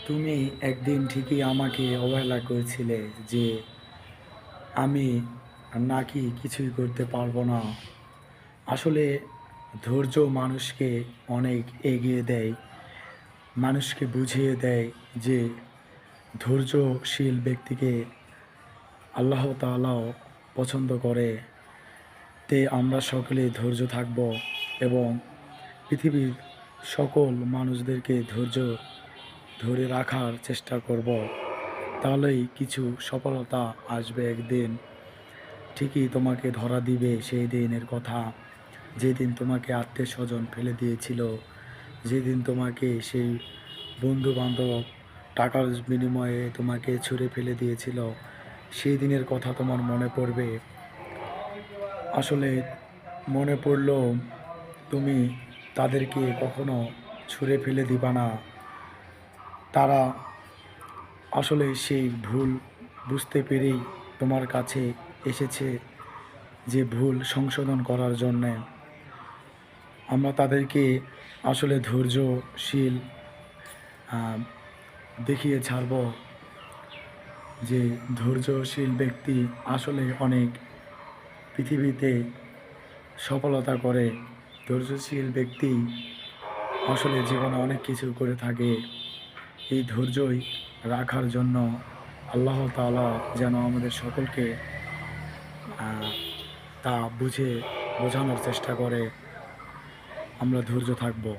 তুমি একদিন ঠিকই আমাকে অবহেলা করেছিলে যে আমি নাকি কিছুই করতে পারবো না। আসলে ধৈর্য মানুষকে অনেক এগিয়ে দেয়, মানুষকে বুঝিয়ে দেয় যে ধৈর্যশীল ব্যক্তিকে আল্লাহ তাআলাও পছন্দ করে। আমরা সকলেই ধৈর্য থাকব এবং পৃথিবীর সকল মানুষদেরকে ধৈর্য ধরে রাখার চেষ্টা করব। তাহলেই কিছু সফলতা আসবে একদিন। ঠিকই তোমাকে ধরা দিবে সেই দিনের কথা, যেদিন তোমাকে আত্মীয়স্বজন ফেলে দিয়েছিল, যেদিন তোমাকে সেই বন্ধু-বান্ধব টাকার বিনিময়ে তোমাকে ছুঁড়ে ফেলে দিয়েছিল, সেই দিনের কথা তোমার মনে পড়বে। আসলে মনে পড়লেও তুমি তাদেরকে কখনো ছুঁড়ে ফেলে দিবা না। তারা আসলে সেই ভুল বুঝতে পেরেই তোমার কাছে এসেছে যে ভুল সংশোধন করার জন্যে। আমরা তাদেরকে আসলে ধৈর্যশীল আ দেখিয়ে ছাড়ব যে ধৈর্যশীল ব্যক্তি আসলে অনেক পৃথিবীতে সফলতা করে। ধৈর্যশীল ব্যক্তি আসলে জীবনে অনেক কিছু করে থাকে। এই ধৈর্যই রাখার জন্য আল্লাহ তাআলা যেন আমাদের সকলকে আ তা বোঝানোর চেষ্টা করে। আমরা ধৈর্য থাকব।